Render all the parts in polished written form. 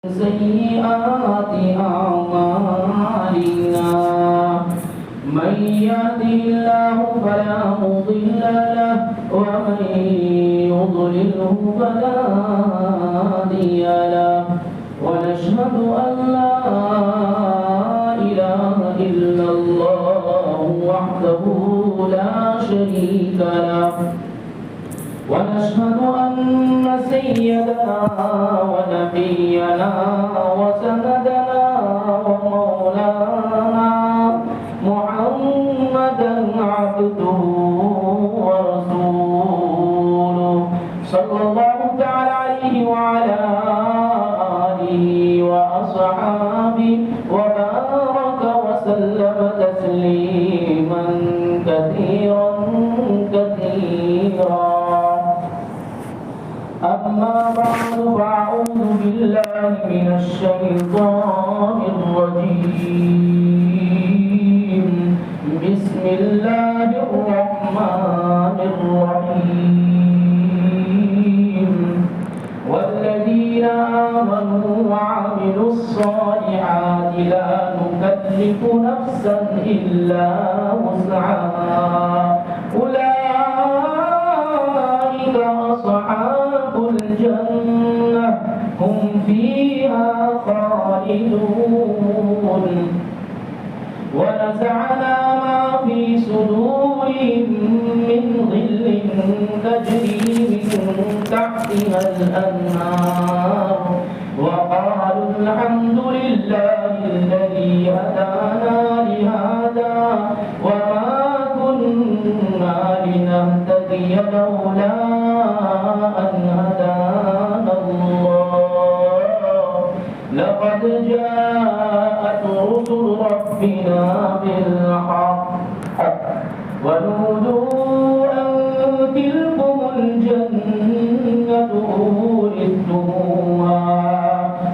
سيئات أعمالنا من يهده الله فلا مضل له ومن يضلله فلا هادي له ونشهد أن لا إله إلا الله وحده لا شريك له ونشهد أن سيدنا ونبينا وسندنا ومولانا محمدا عبده ورسوله صلى الله تعالى عليه وعلى آله وأصحابه وبارك وسلم تسليما كثيرا كثيرا. أما بعد فأعوذ بالله من الشيطان الرجيم بسم الله الرحمن الرحيم والذين آمنوا وعملوا الصالحات لا نكلف نفسا إلا وسعها أولئك أصحاب الجنة هم فيها خالدون ونزعنا ما في صدورهم من غل تجري من تحتها الأنهار وقالوا الحمد لله الذي هدانا لهذا وما كنا لنهتدي لولا أن هدانا الله لقد جاءت رسل ربنا بالحق ونودوا أن تلكم الجنة أورثتموها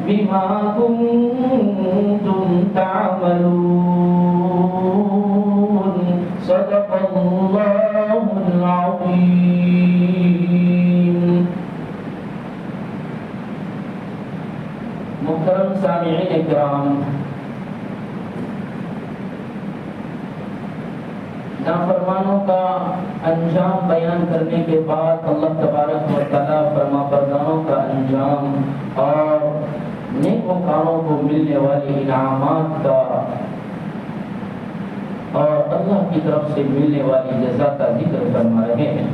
بما كنتم تعملون صدق الله العظيم. محترم سامعین اکرام، نافرمانوں کا انجام بیان کرنے کے بعد اللہ تبارک و تعالیٰ فرما برداروں کا انجام اور نیکوکاروں کو ملنے والی انعامات کا اور اللہ کی طرف سے ملنے والی جزا کا ذکر فرما رہے ہیں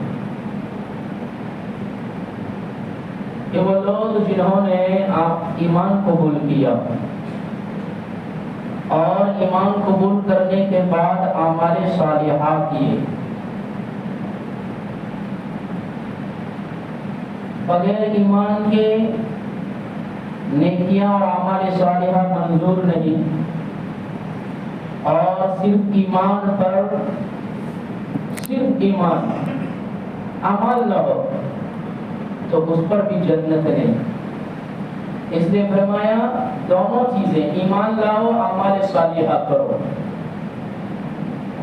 کہ وہ لوگ جنہوں نے ایمان قبول کیا اور ایمان قبول کرنے کے بعد اعمال صالحہ کیے، بغیر ایمان کے نیکیاں اور اعمال صالحہ منظور نہیں، اور صرف ایمان پر صرف ایمان عمل نہ ہو تو اس پر بھی جنت نہیں. اس لیے فرمایا دونوں چیزیں، ایمان لاؤ اعمال صالحہ کرو.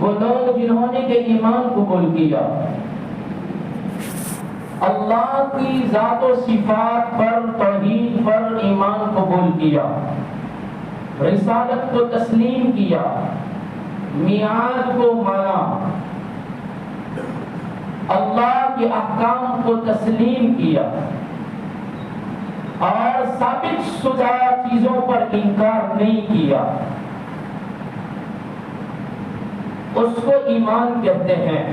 وہ لوگ جنہوں نے کہ ایمان قبول کیا، اللہ کی ذات و صفات پر توحید پر ایمان قبول کیا، رسالت کو تسلیم کیا، میعاد کو مانا، اللہ کے احکام کو تسلیم کیا اور ثابت شدہ چیزوں پر انکار نہیں کیا، اس کو ایمان کہتے ہیں.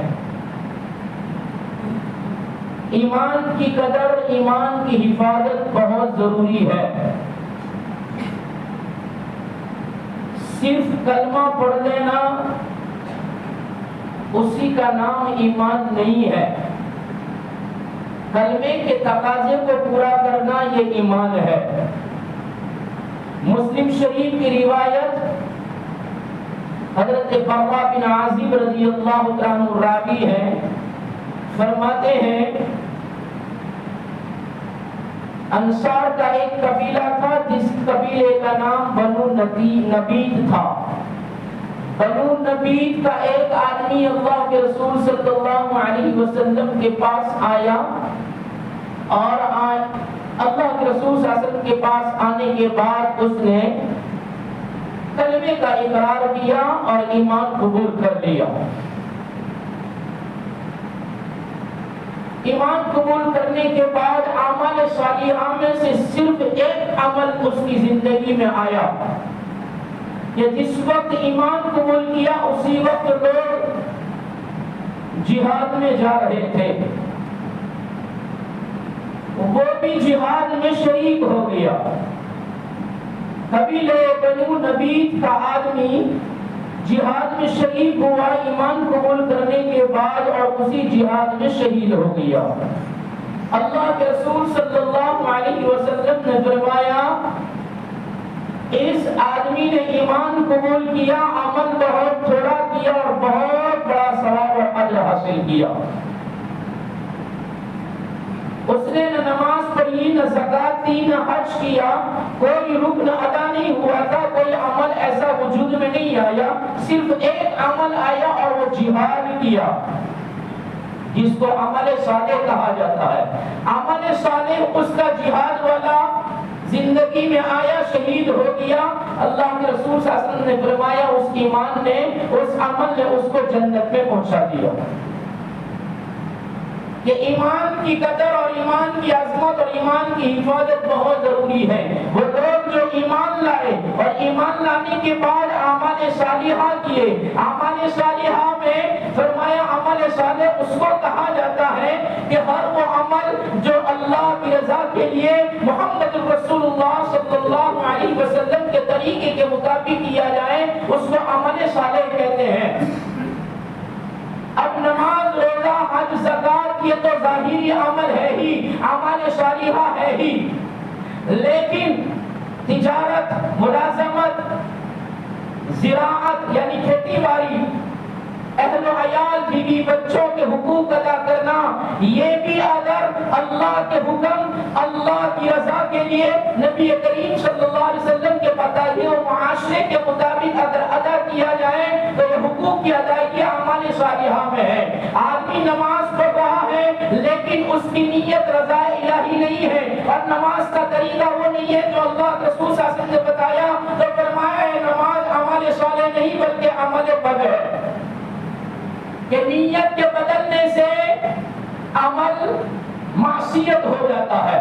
ایمان کی قدر، ایمان کی حفاظت بہت ضروری ہے. صرف کلمہ پڑھ لینا اسی کا نام ایمان نہیں ہے. کلمے کے تقاضے کو پورا کرنا یہ ایمان ہے. مسلم شریف کی روایت حضرت براء بن عازب رضی اللہ عنہ راوی ہے، فرماتے ہیں انصار کا ایک قبیلہ تھا جس قبیلے کا نام بنو نبید تھا. بنو نبید کا ایک آدمی اللہ کے رسول صلی اللہ علیہ وسلم کے پاس آیا اور اللہ کے رسول صلی اللہ علیہ وسلم کے پاس آنے کے بعد اس نے کلمے کا اقرار کیا اور ایمان قبول کر لیا۔ ایمان قبول کرنے کے بعد اعمال صالحہ میں سے صرف ایک عمل اس کی زندگی میں آیا کہ جس وقت ایمان قبول کیا اسی وقت لوگ جہاد میں جا رہے تھے، وہ بھی جہاد میں شریک ہو گیا۔ قبیلہ بنو نبید کا آدمی جہاد میں شریک ہوا ایمان قبول کرنے کے بعد اور اسی جہاد میں شہید ہو گیا۔ اللہ کے رسول صلی اللہ علیہ وسلم نے فرمایا اس آدمی نے ایمان قبول کیا، عمل بہت تھوڑا کیا اور بہت بڑا ثواب اور اجر حاصل کیا۔ اس نے نہ نماز پڑھی، نہ زکات دی، نہ حج کیا، کوئی رکن ادا نہیں ہوا تھا، کوئی عمل ایسا وجود میں نہیں آیا، صرف ایک عمل آیا اور وہ جہاد کیا، جس کو عمل صالح کہا جاتا ہے۔ عمل صالح اس کا جہاد والا زندگی میں آیا، شہید ہو گیا۔ اللہ کے رسول صلی اللہ علیہ وسلم نے فرمایا اس ایمان نے، اس عمل نے اس کو جنت میں پہنچا دیا۔ کہ ایمان کی قدر اور ایمان کی عظمت اور ایمان کی حفاظت بہت ضروری ہے۔ وہ لوگ جو ایمان لائے اور ایمان لانے کے بعد اعمال صالحہ کیے، اعمال صالحہ میں فرمایا عمل صالح اس کو کہا جاتا ہے کہ ہر وہ عمل جو اللہ کی رضا کے لیے محمد رسول اللہ صلی اللہ علیہ وسلم کے طریقے کے مطابق کیا جائے اس کو عمل صالح کہتے ہیں۔ اب نماز، روزہ، حج، زکات یہ تو ظاہری عمل ہے ہی، اعمال صالحہ ہے ہی، لیکن تجارت، ملازمت، زراعت یعنی کھیتی باڑی، اہل و عیال، بیوی بچوں کے حقوق ادا کرنا، یہ بھی اگر اللہ کے حکم، اللہ کی رضا کے لیے نبی کریم صلی اللہ علیہ وسلم کے بتائے و معاشرے کے مطابق اگر ادا کیا جائے تو یہ حقوق کی ادائیگی اعمال صالحہ میں ہے۔ آدمی نماز پڑھ رہا ہے لیکن اس کی نیت رضا الہی نہیں ہے اور نماز کا طریقہ وہ نہیں ہے جو اللہ کے رسول صلی اللہ علیہ وسلم نے بتایا، تو فرمایا ہے نماز عمل صالح نہیں بلکہ عمل بد ہے۔ کہ نیت کے بدلنے سے عمل معصیت ہو جاتا ہے،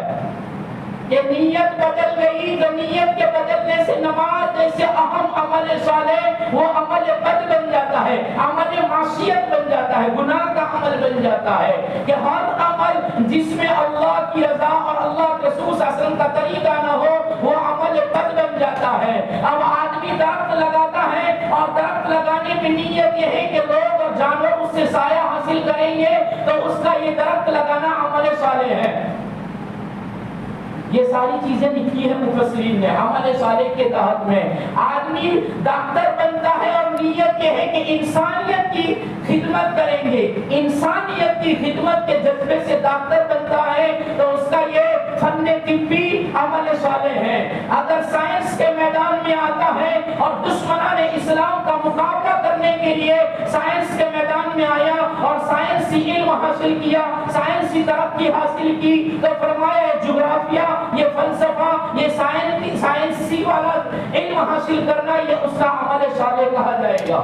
کہ نیت بدل گئی تو نیت کے بدلنے سے نماز جیسے اہم عمل صالح وہ عمل بد بن جاتا ہے، عمل معصیت بن جاتا ہے، گناہ کا عمل بن جاتا ہے۔ کہ ہر عمل جس میں اللہ کی رضا اور اللہ کے رسول صلی اللہ علیہ وسلم کا طریقہ نہ ہو وہ عمل بد بن جاتا ہے۔ اب آدمی درخت لگاتا ہے اور درخت لگانے کی نیت یہ ہے کہ لوگ اور جانور اس سے سایہ حاصل کریں گے تو اس کا یہ درخت لگانا عمل صالح ہے۔ یہ ساری چیزیں لکھی ہیں مفسرین نے عمل صالح کے تحت میں۔ آدمی ڈاکٹر بنتا ہے اور نیت یہ ہے کہ انسانیت کی خدمت کریں گے، انسانیت کی خدمت کے جذبے سے ڈاکٹر بنتا ہے تو اس کا یہ فن طبی عمل صالح ہے۔ اگر سائنس کے میدان میں آتا ہے اور دشمنان اسلام کا مقابلہ کرنے کے لیے سائنس کے میدان میں آیا اور سائنسی علم حاصل کیا، سائنسی ترقی حاصل کی، تو فرمایا جغرافیہ، یہ فلسفہ، یہ سائنسی والا علم حاصل کرنا یہ اس کا عمل صالح کہا جائے گا۔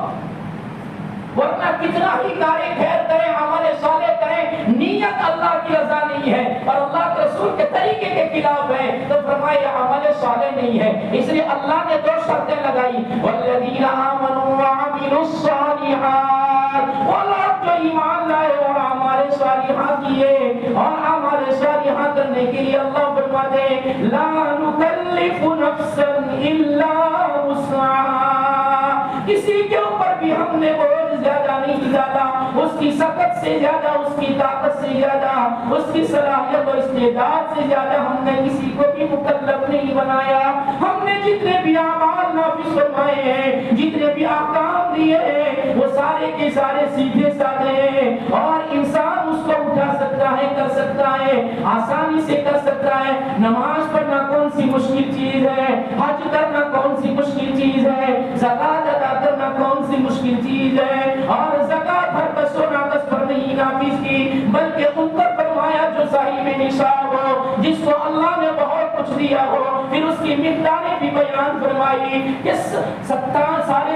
ورنہ کتنا ہی کارے خیر کریں، عمل صالح کریں، نیت اللہ کی رضا نہیں ہے اور اللہ کے رسول کے طریقے کے خلاف ہے تو فرمایا عمل صالح نہیں ہے۔ اس لیے اللہ نے دو شرطیں لگائی، والذین آمنوا وعملوا الصالحات، وہ لوگ جو ایمان لائے اور اعمال صالحہ کیے، اور اعمال صالحہ کرنے کے لیے اللہ فرماتے ہیں لا نکلف نفسا الا وسعها، کسی کے اوپر بھی ہم نے بوجھ زیادہ نہیں ڈالا، اس کی سخت سے زیادہ، اس کی طاقت سے زیادہ، اس کی صلاحیت اور استعداد سے زیادہ ہم نے کسی کو بھی مکلف نہیں بنایا۔ ہم نے جتنے بھی اعمال نافذ فرمائے ہیں، جتنے بھی احکام دیے ہیں، وہ سارے کے سارے سیدھے سادے ہیں اور انسان اس کو اٹھا سکتا ہے، کر سکتا ہے، آسانی سے کر سکتا ہے۔ نماز پڑھنا کون سی مشکل چیز ہے، حج کرنا کون سی مشکل چیز ہے، زکات ادا کرنا کون سی مشکل چیز ہے، اور زکات ہر کس و ناقص پر نہیں نافذ کی بلکہ ان پر فرمایا جو صاحب نصاب ہو، جس کو اللہ نے دیا ہو. پھر اس کی مقداریں بھی بیان فرمائی کہ 97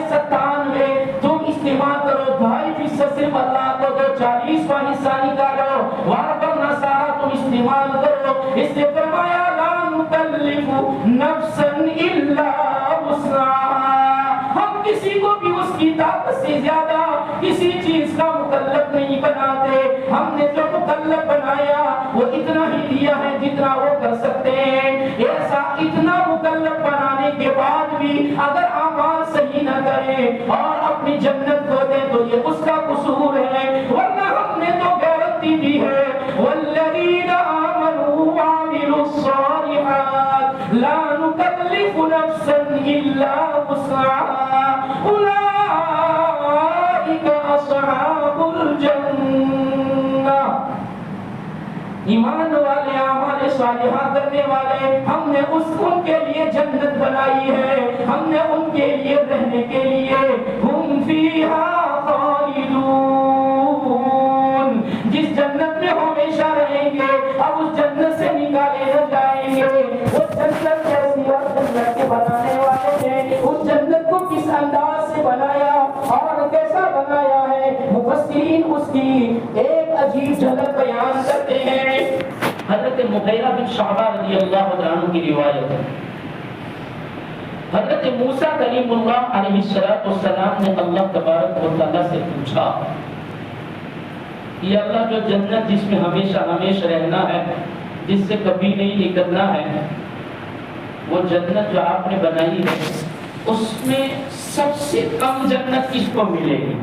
تم استعمال کرو, 2.5% صرف اللہ کو دو, 40واں حصہ نکالو. وَرَبَّنَا سارا تم استعمال کرو. اس نے فرمایا لا نکلف نفسا الا وسعها, ہم کسی کو بھی اس کی طاقت سے زیادہ کسی چیز کا مکلف نہیں بناتے. ہم نے جو مکلف بنایا وہ اتنا ہی دیا ہے جتنا وہ کر سکتے ہیں. ایسا اتنا مکلف بنانے کے بعد بھی اگر اعمال صحیح نہ کریں اور اپنی جنت کو دیں تو یہ اس کا قصور ہے, ورنہ ہم نے تو گارنٹی دی ہے والذین آمنوا وعملوا الصالحات لا نکلف نفسا الا وسعها اولئک اصحاب الجنہ. ایمان والے, اعمال صالحہ کرنے والے, ہم نے ان کے لیے جنت بنائی ہے, ہم نے ان کے لیے رہنے کے لیے ہم فیہا خالدون, جس جنت میں ہمیشہ رہیں گے. اب اس جنت سے نکالے نہ جائیں گے. وہ جنت کیسی اور جنت کے بنانے والے ہیں, اس جنت کو کس انداز سے بنایا اور کیسا بنایا ہے, مفسرین اس کی ایک عجیب جھلک بیان کرتے ہیں. حضرت مغیرہ بن شعبہ رضی اللہ عنہ کی روایت ہے, حضرت موسیٰ کلیم اللہ علیہ السلام نے اللہ تبارک و تعالیٰ سے پوچھا, یہ اللہ جو جنت جس میں ہمیشہ ہمیشہ رہنا ہے, جس سے کبھی نہیں نکلنا ہے, وہ جنت جو آپ نے بنائی ہے اس میں سب سے کم جنت کس کو ملے گی,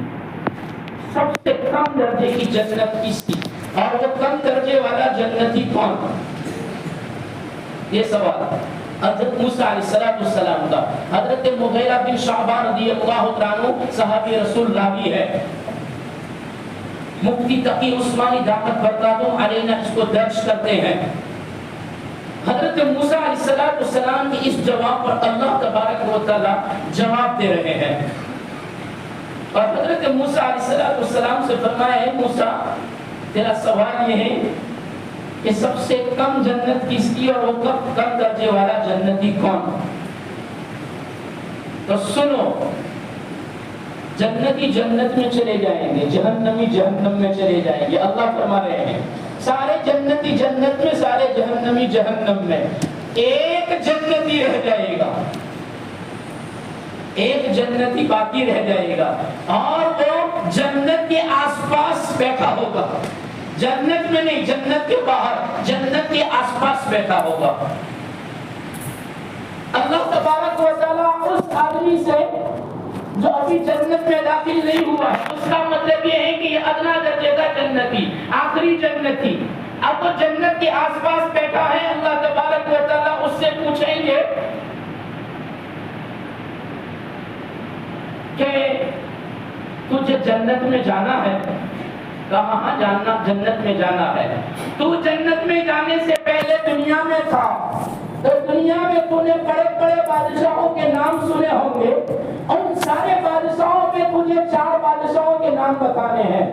سب سے کم درجے کی جنت کس کی, اور وہ کم درجے والا جنتی کون؟ یہ سوال حضرت موسیٰ علیہ السلام کا. حضرت مغیرہ بن شعبہ رضی اللہ عنہ صحابی رسول راوی ہے. مفتی تقی عثمانی دامت برکاتہم علیہ اس کو درج کرتے ہیں. حضرت موسیٰ علیہ السلام کی اس جواب پر اللہ تبارک و تعالی جواب دے رہے ہیں, اور حضرت موسیٰ علیہ السلام سے فرمایا ہے موسیٰ تیرا سوال یہ ہے کہ سب سے کم جنت کس کی اور وہ کم درجے والا جنتی کون؟ تو سنو, جنتی جنت میں چلے جائیں گے, جہنمی جہنم میں چلے جائیں گے. اللہ فرما رہے ہیں سارے جنتی جنت میں, سارے جہنمی جہنم میں, ایک جنتی رہ جائے گا, ایک جنتی باقی رہ جائے گا, اور وہ جنت کے آس پاس بیٹھا ہوگا. جنت میں نہیں, جنت کے باہر, جنت کے آس پاس بیٹھا ہوگا. اللہ تبارک و تعالیٰ اس آدمی سے جو ابھی جنت میں داخل نہیں ہوا ہے, اس کا مطلب یہ ہے کہ یہ ادنا درجے کا جنتی, آخری جنتی, اب وہ جنت کے آس پاس بیٹھا ہے. اللہ تبارک و تعالیٰ اس سے پوچھیں گے کہ تجھے جنت میں جانا ہے؟ کہاں جانا؟ جنت میں جانا ہے. تو جنت میں جانے سے پہلے دنیا میں تھا, تو دنیا میں تو نے بڑے بڑے بادشاہوں کے نام سنے ہوں گے. ان سارے بادشاہوں میں تجھے 4 بادشاہوں کے نام بتانے ہیں.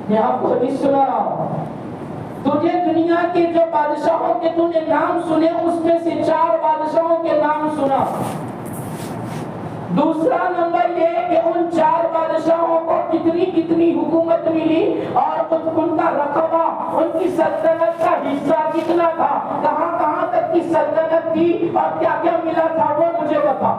میں آپ کو حدیث سنا رہا ہوں. تجھے دنیا کے جو بادشاہوں کے تو نے نام سنے, اس میں سے 4 بادشاہوں کے نام سنا. دوسرا نمبر یہ کہ ان 4 بادشاہوں کو کتنی حکومت ملی, اور ان کا رقبہ, ان کی سلطنت کا حصہ کتنا تھا, کہاں تک کی سلطنت تھی, اور کیا کیا ملا تھا, وہ مجھے بتا.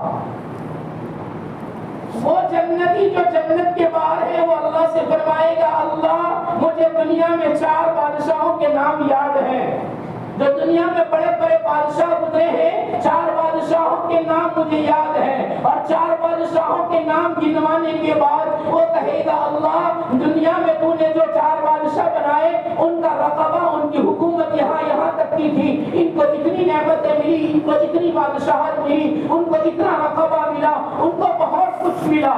وہ جنتی جو جنت کے باہر ہے وہ اللہ سے فرمائے گا اللہ مجھے دنیا میں 4 بادشاہوں کے نام یاد ہیں, جو دنیا میں بڑے بڑے بادشاہ گزرے ہیں, 4 بادشاہوں کے نام مجھے یاد ہیں. اور 4 بادشاہوں کے نام گنوانے کے بعد وہ کہے گا اللہ دنیا میں تو نے جو 4 بادشاہ بنائے, ان کا رقبہ, ان کی حکومت یہاں تک کی تھی, ان کو اتنی نعمتیں ملی, ان کو اتنی بادشاہت ملی, ان کو اتنا رقبہ ملا, ان کو بہت کچھ ملا.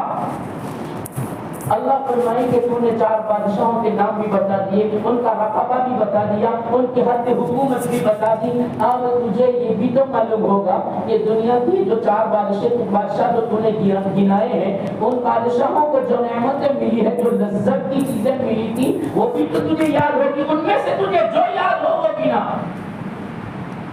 اللہ فرمائے کہ تو نے 4 بادشاہوں کے نام بھی بتا دیے, ان کا رقبہ بھی بتا دیا, ان کی حد حکومت بھی بتا دی. اب تجھے یہ بھی تو معلوم ہوگا کہ دنیا کی جو 4 بادشاہ جو تو نے گنائے ہیں, ان بادشاہوں کو جو نعمتیں ملی ہے, جو لذت کی چیزیں ملی تھی, وہ بھی تو تجھے یاد ہوگی. ان میں سے تجھے جو یاد ہو وہ گنا.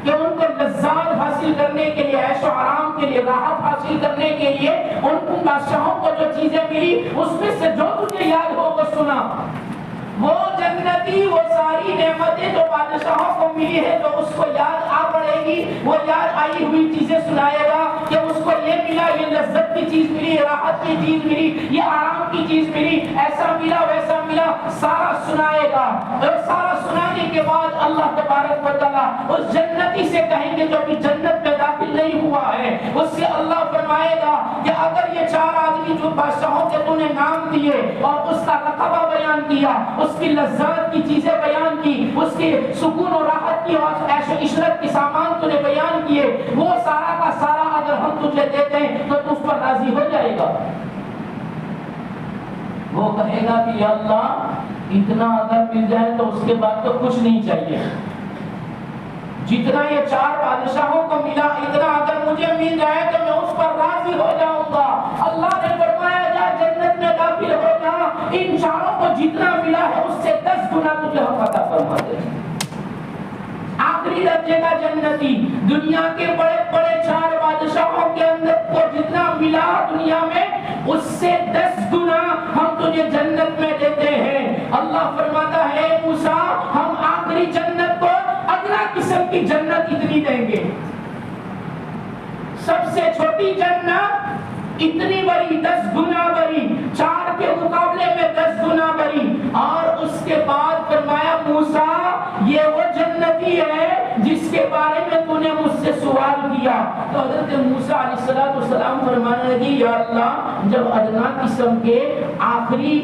کہ ان کو لذات حاصل کرنے کے لیے، عیش و آرام کے لیے، راحت حاصل کرنے کے لیے ان بادشاہوں کو جو چیزیں ملی اس میں سے جو تجھے یاد ہو وہ سنا. وہ جنتی وہ ساری نعمتیں جو بادشاہوں کو ملی ہے جو اس کو یاد آ پڑے گی، وہ یاد آئی ہوئی چیزیں سنائے گا کہ اس کو یہ ملا، یہ لذت کی چیز ملی، راحت کی چیز ملی، یہ آرام کی چیز ملی، ایسا ملا ویسا ملا، سارا سنائے گا. اور سارا سنانے کے بعد اللہ تبارک و تعالیٰ اس جنتی سے کہیں گے جو بھی جنت میں داخل نہیں ہوا ہے، اس سے اللہ فرمائے گا کہ اگر یہ 4 آدمی جو بادشاہوں کے تو نے نام دیے اور اس کا رقبہ بیان کیا، اس کی لذات کی چیزیں بیان کی، اس کی سکون و راحت کی اور عیش و عشرت کی سامان تو نے بیان کیے، وہ سارا کا سارا اگر ہم تجھے دیتے ہیں تو اس پر راضی ہو جائے گا. وہ کہے گا کہ یا اللہ اتنا اگر مل جائے تو اس کے بعد تو کچھ نہیں چاہیے، جتنا یہ 4 بادشاہوں کو ملا اتنا اگر مجھے مل جائے تو میں اس پر راضی ہو جاؤں گا. اللہ نے فرمایا جا جنت میں داخل ہو جا، ان 4 کو جتنا ملا ہے اس سے 10 گنا تجھے ہم عطا فرما دیں. آخری درجے کا جنتی دنیا کے بڑے بڑے 4 بادشاہوں کے اندر کو جتنا ملا دنیا میں اس سے 10 گنا ہم تجھے جنت میں دیتے ہیں. اللہ فرماتا ہے موسیٰ ہم آخری جنت کو ادنا قسم کی جنت اتنی دیں گے، سب سے چھوٹی جنت اتنی بڑی 10 گنا بڑی، 4 کے مقابلے میں 10 گنا بڑی. اور اس کے بعد فرمایا موسیٰ یہ وہ جنتی ہے جس کے بارے میں تو نے مجھ سے سوال کیا. تو حضرت موسیٰ علیہ السلام فرمانے لگی یا اللہ جب ادنا قسم کے آخری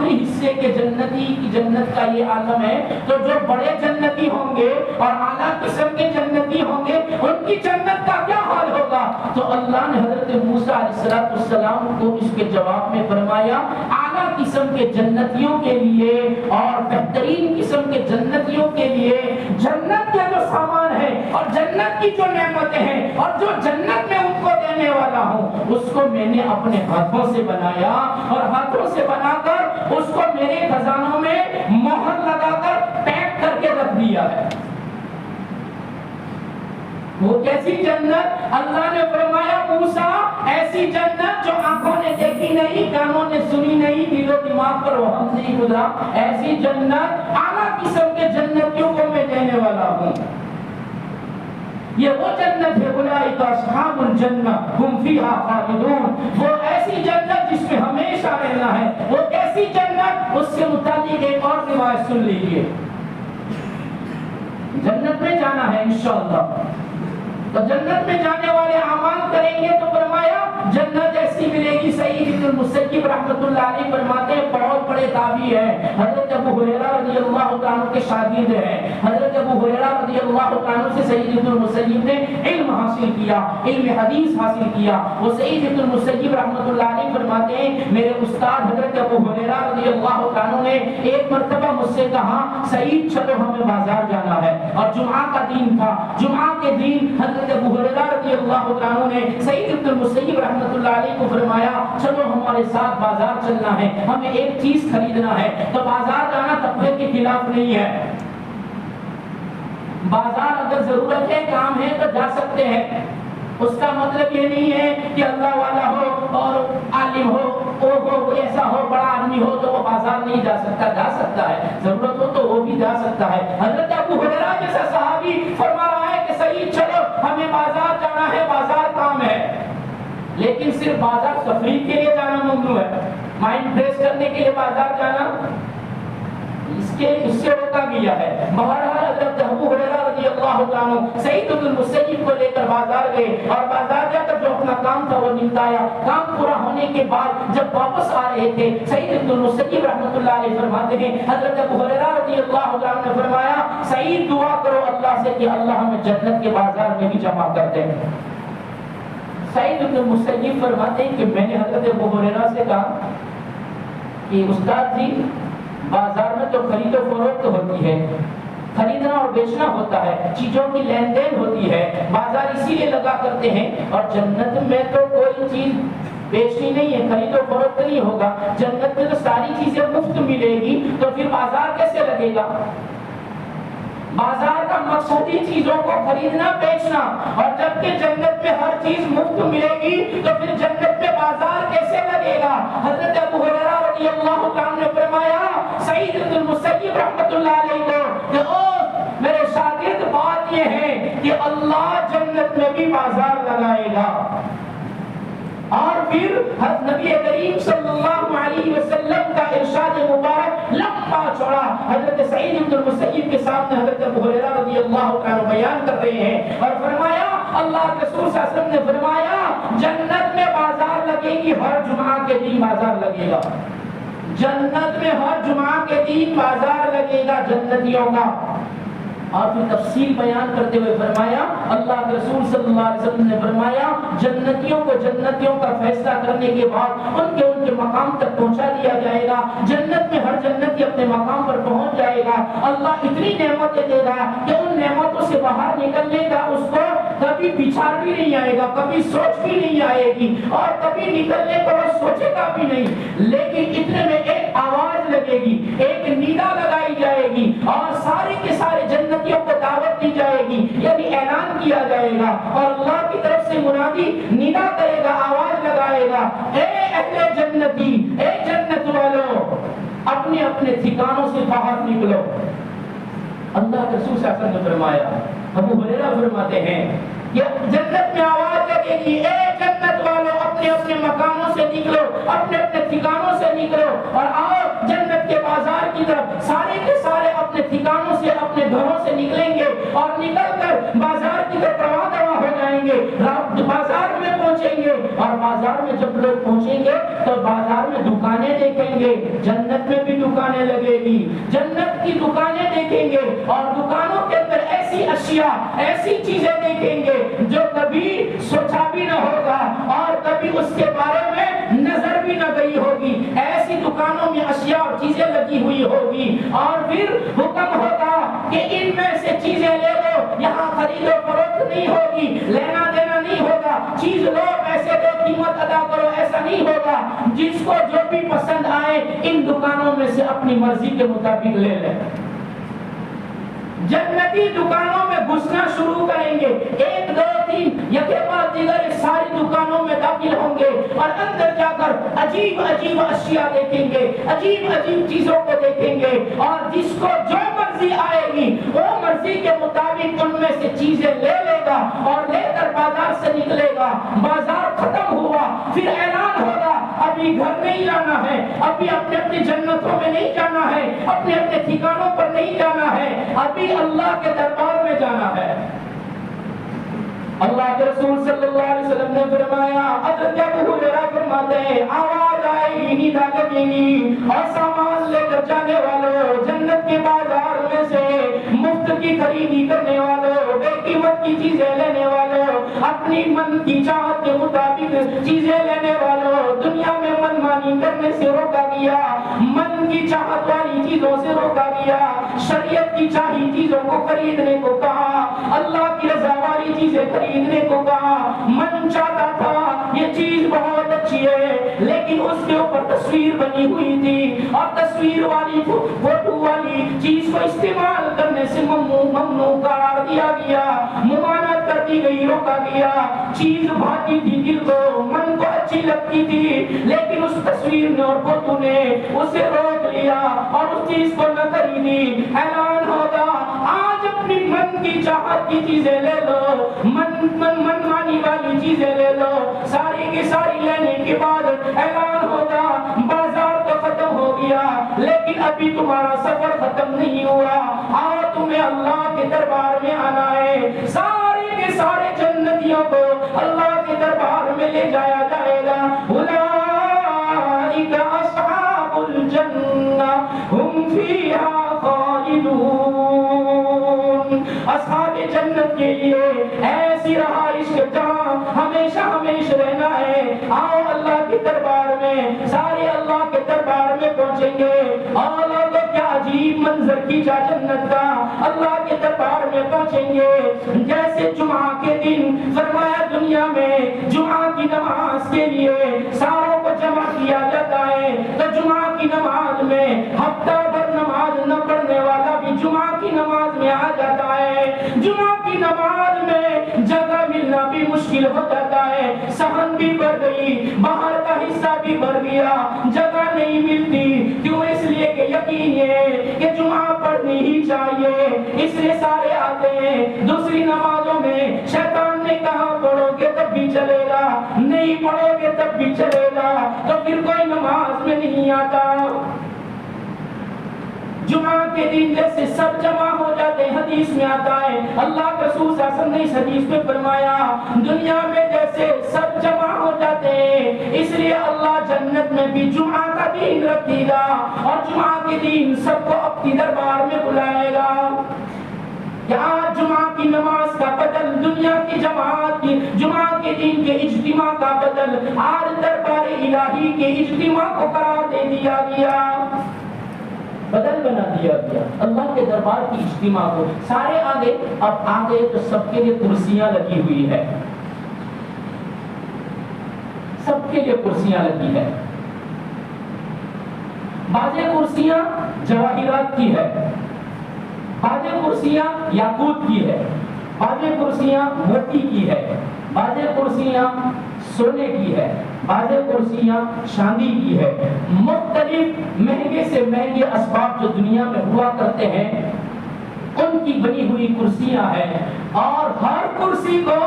حصے کے جنتی کی جنت کا یہ عالم ہے تو جو بڑے جنتی ہوں گے اور اعلیٰ قسم کے جنتی ہوں گے ان کی جنت کا کیا حال ہوگا. تو اللہ نے حضرت موسیٰ علیہ السلام کو اس کے جواب میں فرمایا اعلیٰ قسم کے جنتیوں کے لیے اور بہترین قسم کے جنتیوں کے لیے جنت کے جو سامان ہے اور جنت کی جو نعمتیں ہیں اور جو جنت میں ان کو دینے والا ہوں اس کو میں نے اپنے ہاتھوں سے بنایا اور ہاتھوں سے بنا کر اس کو میرے خزانوں میں مہر لگا کر پیک کر کے رکھ دیا ہے. وہ کیسی جنت؟ اللہ نے فرمایا موسیٰ ایسی جنت جو آنکھوں نے دیکھی نہیں، کانوں نے سنی نہیں، دل و دماغ پر وہم نہیں گزرا، ایسی جنت اعلیٰ قسم کے جنتیوں کو میں دینے والا ہوں. یہ وہ جنت ہے اولئک اصحاب الجنہ ہم فیہا خالدون، وہ ایسی جنت جس میں ہمیشہ رہنا ہے. وہ کیسی جنت؟ اس سے متعلق ایک اور روایت سن لیجیے. جنت میں جانا ہے انشاءاللہ تو جنت میں جانے والے اعمال کریں گے تو فرمایا جنت ایسی ملے گی. سعید بن المسیب رحمۃ اللہ علیہ فرماتے ہیں بہت بڑے تابعی ہیں، حضرت ابو ہریرہ رضی اللہ عنہ کے شاگرد ہیں. حضرت ابو ہریرہ رضی اللہ عنہ سے سعید بن المسیب نے علم حاصل کیا، علم حدیث حاصل کیا. وہ سعید بن المسیب رحمۃ اللہ علیہ فرماتے ہیں میرے استاد حضرت ابو ہریرہ رضی اللہ عنہ نے ایک مرتبہ مجھ سے کہا سعید چلو ہمیں بازار جانا ہے، اور جمعہ کا دن تھا. جمعہ کے دن حضرت ابو ہریرہ رضی اللہ عنہ نے سعید بن المسیب رحمۃ اللہ علیہ کو فرمایا چلو ہمارے ساتھ بازار چلنا ہے، ہمیں ایک چیز خریدنا ہے. تو بازار جانا تقوی کے خلاف نہیں ہے، بازار اگر ضرورت ہے کام ہے تو جا سکتے ہیں. اس کا مطلب یہ نہیں ہے کہ اللہ والا ہو اور عالم ہو ایسا ہو بڑا آدمی ہو تو وہ بازار نہیں جا سکتا، جا سکتا ہے، ضرورت ہو تو وہ بھی جا سکتا ہے. حضرت ابو ہریرہ جیسا صحابی فرما رہا ہے کہ سعید چلو ہمیں بازار جانا ہے، بازار کام ہے. لیکن صرف بازار تفریح کے لیے جانا ممنوع ہے، مائنڈ فریش کرنے کے لیے بازار جانا اس سے روکا گیا ہے. بہرحال حضرت ابو ہریرہ رضی اللہ عنہ سعید بن المسیب کو لے کر بازار گئے اور بازار جا کر جو اپنا کام تھا وہ نمٹایا. کام پورا ہونے کے بعد جب واپس آ رہے تھے سعید بن المسیب رحمۃ اللہ علیہ فرماتے ہیں حضرت ابو ہریرہ رضی اللہ عنہ نے فرمایا سعید دعا کرو اللہ سے کہ اللہ ہمیں جنت کے بازار میں بھی جمع کر دے. سعید بن المسیب فرماتے ہیں کہ میں نے حضرت ابو ہریرہ سے کہا کہ استاد جی بازار میں تو خرید و فروخت ہوتی ہے، خریدنا اور بیچنا ہوتا ہے، چیزوں کی لین دین ہوتی ہے، بازار اسی لیے لگا کرتے ہیں. اور جنت میں تو کوئی چیز بیچنی نہیں ہے، خرید و فروخت نہیں ہوگا، جنت میں تو ساری چیزیں مفت ملے گی، تو پھر بازار کیسے لگے گا؟ بازار کا مقصد ہی چیزوں کو خریدنا بیچنا، اور جبکہ جنت میں ہر چیز مفت ملے گی تو پھر جنت میں بازار کیسے لگے گا؟ حضرت ابو ہریرہ رضی اللہ عنہ نے فرمایا سعید بن المسیب رحمۃ اللہ علیہ کو کہ او میرے شاگرد، بات یہ ہے کہ اللہ جنت میں بھی بازار لگائے گا۔ اور پھر نبی کریم صلی اللہ علیہ وسلم کا ارشاد مبارک لمبا چوڑا حضرت سعید بن المسیب کے سامنے حضرت ابو ہریرہ رضی اللہ عنہ بیان کر رہے ہیں، اور فرمایا اللہ کے رسول صلی اللہ علیہ وسلم نے فرمایا جنت میں بازار لگے گی، ہر جمعہ کے دن بازار لگے گا، جنت میں ہر جمعہ کے دن بازار لگے گا جنتیوں کا۔ اور پھر تفصیل بیان کرتے ہوئے فرمایا اللہ کے رسول صلی اللہ علیہ وسلم نے فرمایا جنتیوں کو جنتیوں کا فیصلہ کرنے کے بعد ان کے مقام تک پہنچا دیا جائے گا، جنت میں ہر جنتی اپنے مقام پر پہنچ جائے گا، اللہ اتنی نعمتیں دے گا کہ ان نعمتوں سے باہر نکلنے کا اس کو کبھی بچار بھی نہیں آئے گا، کبھی سوچ بھی نہیں آئے گی، اور کبھی نکلنے کو وہ سوچے گا بھی نہیں، لیکن اتنے میں ایک آواز لگے گی، ایک ندا لگائی جائے گی، اور سارے کے سارے جنتیوں کو دعوت دی جائے گی، یعنی اعلان کیا جائے گا، اور اللہ کی طرف سے منادی ندا کرے گا، آواز لگائے گا، اے اہل جنتی، اے جنت والو، اپنے اپنے ٹھکانوں سے باہر نکلو۔ اللہ کے رسول صلی اللہ علیہ وسلم نے فرمایا، ابو ہریرہ فرماتے ہیں کہ جنت میں آواز لگے گی، اے جنت والو اپنے اپنے مقاموں سے نکلو، اپنے اپنے ٹھکانوں سے نکلو اور آؤ جنت کے بازار کی طرف۔ سارے کے سارے اپنے ٹھکانوں سے اپنے گھروں سے نکلیں گے اور نکل کر بازار کی طرف رواں ہو جائیں گے، بازار میں پہنچیں گے، اور بازار میں جب لوگ پہنچیں گے تو بازار میں دکانیں دیکھیں گے، جنت میں بھی دکانیں لگے گی، جنت کی دکانیں دیکھیں گے، اور دکانوں کے اندر ایسی اشیاء، ایسی چیزیں دیکھیں گے جو کبھی سوچا بھی نہ ہوگا اور کبھی اس کے بارے میں نظر بھی نہ گئی ہوگی، ایسی دکانوں میں اشیاء اور چیزیں لگی ہوئی ہوگی، اور پھر حکم ہوگا کہ ان میں سے چیزیں لے لو، یہاں خرید و فروخت نہیں ہوگی، لینا دینا نہیں ہوگا، چیز لو پیسے دو قیمت ادا کرو، ایسا نہیں ہوگا، جس کو جو بھی پسند آئے ان دکانوں میں سے اپنی مرضی کے مطابق لے لیں۔ جنتی دکانوں میں گھسنا شروع کریں گے، ایک دو تین یکے بعد دیگر ساری دکانوں میں داخل ہوں گے، اور اندر جا کر عجیب عجیب اشیاء دیکھیں گے، عجیب عجیب چیزوں کو دیکھیں گے، اور جس کو جو مرضی آئے گی وہ مرضی کے مطابق ان میں سے چیزیں لے لے گا اور لے کر بازار سے نکلے گا۔ بازار ختم ہوا، پھر اعلان ہوگا ابھی گھر نہیں جانا ہے، ابھی اپنے اپنی جنتوں میں نہیں جانا ہے، اپنے اپنے ٹھکانوں پر نہیں جانا ہے، ابھی اللہ کے دربار میں جانا ہے۔ اللہ کے رسول صلی اللہ علیہ وسلم نے فرمایا، حضرت ابو ہریرہ فرماتے ہیں آواز آئے گی، ندا لگے گی، اور سامان لے کر جانے والوں، جنت کے بازار میں سے مفت کی خریدی کرنے والوں، بے قیمت کی چیزیں لینے والوں، اپنی من کی چاہت کے مطابق چیزیں لینے والوں، دنیا میں من مانی کرنے سے روکا گیا، من کی چاہت والی چیزوں سے روکا گیا، شریعت کی چاہی چیزوں کو خریدنے کو کہا، اللہ کی رضا والی چیزیں خریدنے کو کہا۔ من چاہتا تھا یہ چیز بہت اچھی ہے، لیکن اس کے اوپر تصویر بنی ہوئی تھی، اور تصویر والی فوٹو والی چیز کو استعمال کرنے سے ممنوع قرار دیا گیا، ممانعت کر دی گئی، روکا گیا۔ چیز بھاتی تھی دل کو، من کو اچھی لگتی تھی، لیکن اس تصویر نے اور فوٹو نے اسے روک لیا اور اس چیز کو نہ خریدی۔ اعلان ہوگا آج اپنی من کی چاہت کی چیزیں لے لو، من مانی والی چیزیں لے لو، ساری کی ساری لینے کے بعد اعلان ہوگا بازار تو ختم ہو گیا، لیکن ابھی تمہارا سفر ختم نہیں ہوا، آؤ تمہیں اللہ کے دربار میں آنا ہے۔ سارے کے سارے جنتیوں کو اللہ کے دربار میں لے جایا جائے گا۔ اولئک اصحاب الجنہ ہم فیہا خالدون۔ اصحاب جنت کے لیے ایسی رہائش جہاں ہمیشہ ہمیشہ رہنا ہے۔ آؤ اللہ کے دربار میں، سارے اللہ کے دربار میں پہنچیں گے، اور لوگوں کیا عجیب منظر کیجا جنت کا، اللہ کے دربار میں پہنچیں گے۔ جیسے جمعہ کے دن فرمایا دنیا میں جمعہ کی نماز کے لیے ساروں کو جمع کیا جاتا ہے، تو جمعہ کی نماز میں ہفتہ بھر نماز نہ پڑھنے والا بھی جمعہ کی نماز میں آ جاتا مشکل ہو جاتا ہے، صحن بھی بڑھ گئی، باہر کا حصہ بھی بڑھ گیا، جگہ نہیں ملتی، کیوں؟ اس لیے کہ یقین ہے کہ جمعہ پڑھنی ہی چاہیے، اس لیے سارے آتے ہیں۔ دوسری نمازوں میں شیطان نے کہا پڑھو گے تب بھی چلے گا، نہیں پڑھو گے تب بھی چلے گا، تو پھر کوئی نماز میں نہیں آتا۔ جمعہ کے دن جیسے سب جمع ہو جاتے ہیں، حدیث میں آتا ہے، اللہ کے رسول صلی اللہ علیہ وسلم نے اس حدیث میں فرمایا دنیا میں جیسے سب جمع ہو جاتے ہیں، اس لیے اللہ جنت میں بھی جمعہ کا دن رکھے گا اور جمعہ کے دن سب کو اپنی دربار میں بلائے گا۔ آج جمعہ کی نماز کا بدل دنیا کی جماعت کی جمعہ کے دن کے اجتماع کا بدل آج دربار الہی کے اجتماع کو قرار دے دیا گیا، بدل بنا دیا گیا اللہ کے دربار کی اجتماع کو۔ سارے آگے، اب آگے تو سب کے لیے کرسیاں لگی ہوئی ہے، سب کے لیے کرسیاں لگی ہے۔ بعض کرسیاں جواہرات کی ہے، بعض کرسیاں یاقوت کی ہے، بعض کرسیاں موتی کی ہے، بعض کرسیاں سونے کی ہے، بعض کرسیاں چاندی کی ہے۔ مختلف مہنگے سے مہنگے اسباب جو دنیا میں ہوا کرتے ہیں ان کی بنی ہوئی کرسیاں ہیں، اور ہر کرسی کو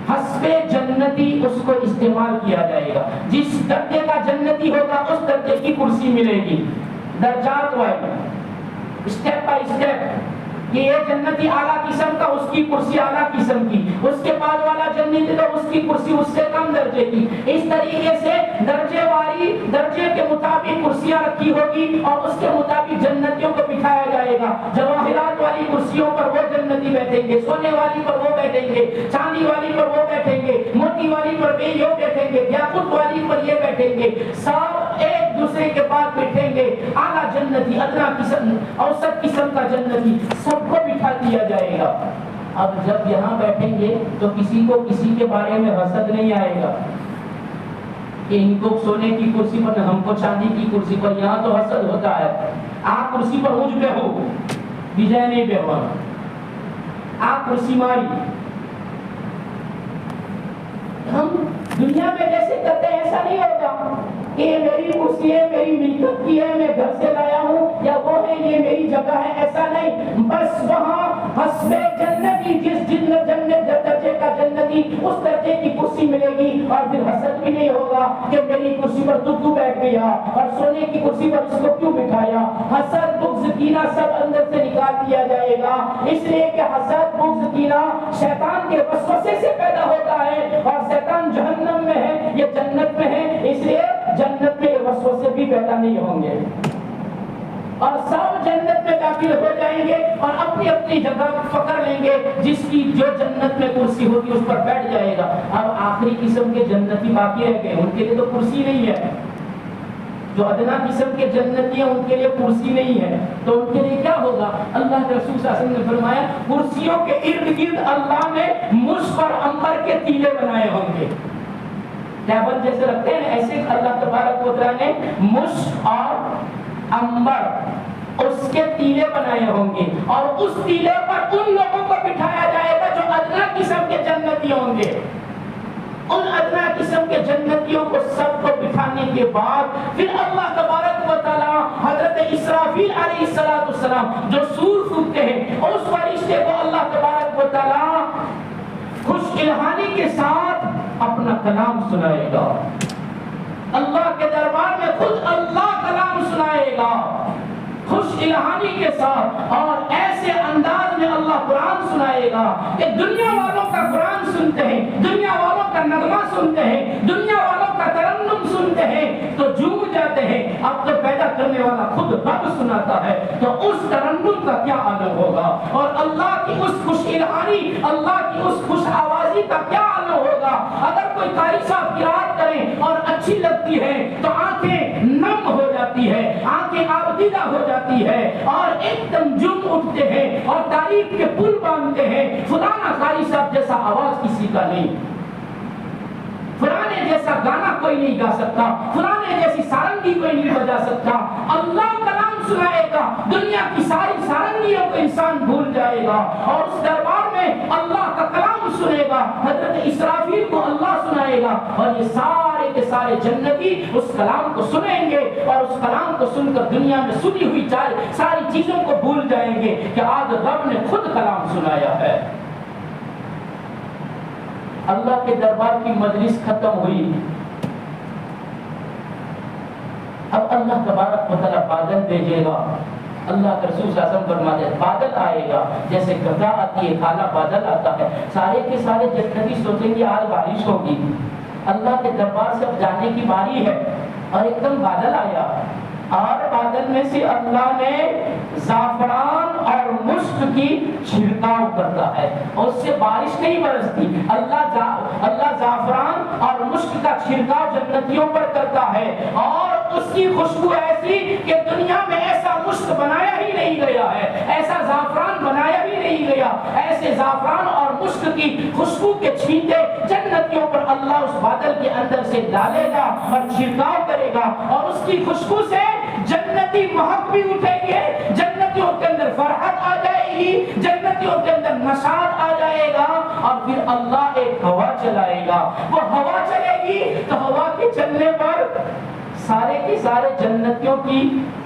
حسب جنتی اس کو استعمال کیا جائے گا۔ جس درجے کا جنتی ہوگا اس درجے کی کرسی ملے گی، درجات وائی، اسٹیپ بائی اسٹیپ، کہ یہ جنتی اعلیٰ قسم کا، اس کی کرسی اعلیٰ قسم کی، اس کے بعد والا جنتی تو اس کی کرسی اس سے کم درجے کی۔ اس طریقے سے درجے والی درجے کے مطابق کرسیاں رکھی ہوگی اور اس کے مطابق جنتیوں کو بٹھایا جائے گا۔ جواہرات والی کرسیوں پر وہ جنتی بیٹھیں گے، سونے والی پر وہ بیٹھیں گے، چاندی والی پر وہ بیٹھیں گے، موتی والی پر یہ بیٹھیں گے، یاقوت والی پر یہ بیٹھیں گے، سب ایک دوسرے کے بعد بیٹھیں گے۔ اعلیٰ جنتی، ادنا قسم، اوسط قسم کا جنتی، سب کو بٹھا دیا جائے گا۔ اب جب یہاں بیٹھیں گے تو کسی کو کسی کے بارے میں حسد نہیں آئے گا کہ ان کو سونے کی کرسی پر، ہم کو چاندی کی کرسی پر۔ یہاں تو حسد ہوتا ہے، آپ کرسی پر مجھ پہ ہو، وجے نہیں پہ ہوا، آپ کرسی ماری۔ ہم دنیا میں جیسے کرتے ہیں ایسا نہیں ہوگا کہ یہ میری کرسی ہے، میری ملکت کی ہے، میں گھر سے لایا ہوں، یا وہ ہے یہ میری جگہ ہے، ایسا نہیں۔ بس وہاں حسب جنتی، جس درجے کا جنتی اس درجے کی کرسی ملے گی، اور پھر حسد بھی نہیں ہوگا کہ میری کرسی پر تو کیوں بیٹھ گیا اور سونے کی کرسی پر اس کو کیوں بٹھایا۔ حسد، بغض، کینہ سب اندر سے نکال دیا جائے گا، اس لیے کہ حسد، بغض، کینہ شیطان کے وسوسے سے پیدا ہوتا ہے، اور شیطان جہنم میں ہے، یہ جنت میں ہے، اس لیے جنت میں وسوسے بھی پیدا نہیں ہوں گے، اور سب جنت میں داخل ہو جائیں گے اور اپنی اپنی جگہ پکڑ لیں گے، جس کی جو جنت میں کرسی ہوگی اس پر بیٹھ جائے گا۔ اب آخری قسم کے جنتی باقی رہ گئے، ان کے لیے تو کرسی نہیں ہے۔ جو ادنا قسم کے جنتی ہیں ان کے لیے کرسی نہیں ہے، تو ان کے لیے کیا ہوگا؟ اللہ کے رسول صلی اللہ علیہ وسلم نے فرمایا کرسیوں کے ارد گرد اللہ نے مشک اور عنبر کے تیلے بنائے ہوں گے۔ ٹیبل جیسے رکھتے ہیں ایسے اللہ تبارک و تعالیٰ نے مشک اور عنبر اس کے تیلے بنائے ہوں گے، اور اس تیلے پر ان لوگوں کو بٹھایا جائے گا جو ادنا قسم کے جنتی ہوں گے۔ ان ادنا قسم کے جنتیوں کو سب کو بٹھانے کے بعد پھر اللہ تبارک و تعالیٰ حضرت اسرافیل علیہ السلام جو سور پھونکتے ہیں، اس فرشتے کو اللہ تبارک و تعالیٰ خوش الہانی کے ساتھ اپنا کلام سنائے گا۔ اللہ کے دربار میں خود اللہ کلام سنائے گا خوش الہانی کے ساتھ، اور ایسے انداز میں اللہ قرآن سنائے گا کہ دنیا والوں کا قرآن سنتے ہیں، دنیا والوں کا نغمہ سنتے ہیں، دنیا والوں کا ترنم سنتے ہیں تو جھوم جاتے ہیں۔ اب تو پیدا کرنے والا خود رب سناتا ہے تو اس ترنم کا کیا عالم ہوگا، اور اللہ کی اس خوش الہانی، اللہ کی اس خوش آوازی کا کیا عالم ہوگا۔ اگر کوئی قاری صاحب قرات کریں اور اچھی لگتی ہے تو آنکھیں نم ہو جاتی ہے، آنکھیں آبدیدہ ہو جاتی ہے، اور ایک دم جھوم اٹھتے ہیں اور تعریف کے پل باندھتے ہیں۔ فلانا قاری صاحب جیسا آواز کسی کا نہیں، فلانے جیسا جیسا گانا کوئی نہیں گا سکتا، فلانے جیسی سارنگی کوئی نہیں بجا سکتا۔ اللہ کلام سنائے گا، دنیا کی ساری سارنگیوں کو انسان بھول جائے گا، اور اس دربار میں اللہ کا کلام سنے گا، حضرت اسرافیل کو اللہ سنائے گا، اور یہ سارے کے سارے جنتی اس کلام کو سنیں گے، اور اس کلام کو سن کر دنیا میں سنی ہوئی ساری چیزوں کو بھول جائیں گے کہ آج رب نے خود کلام سنایا ہے۔ اللہ کے دربار کی مجلس ختم ہوئی، اب اللہ تبارک و تعالیٰ بادل بھیجے گا۔ اللہ کے رسول صلی اللہ علیہ وسلم فرماتے ہیں بادل آئے گا جیسے گدا آتی ہے، کالا بادل آتا ہے، سارے کے سارے جنتی سوچیں گے آج بارش ہوگی، اللہ کے دربار سے اب جانے کی باری ہے، اور ایک دم بادل آیا، اور بادل میں سے اللہ نے زعفران اور مشک کی چھڑکاؤ کرتا ہے، اور اس سے بارش نہیں برستی، اللہ زعفران اور مشک کا چھڑکاؤ جنتیوں پر کرتا ہے، اور اس کی خوشبو ایسی کہ دنیا میں ایسا مشک بنایا ہی نہیں گیا ہے، ایسا زعفران بنایا ہی نہیں گیا، ایسے زعفران اور مشک کی خوشبو کے چھینٹے جنتیوں پر اللہ اس بادل کے اندر سے ڈالے گا اور چھڑکاؤ کرے گا، اور اس کی خوشبو سے جنتی مہک بھی اٹھیں گے، جنتیوں کے اندر فرحت آ جائے گی، جنتیوں کے اندر نشاط آ جائے گا، اور پھر اللہ ایک ہوا چلائے گا، وہ ہوا چلے گی تو ہوا کے چلنے پر سارے کے سارے جنتیوں کی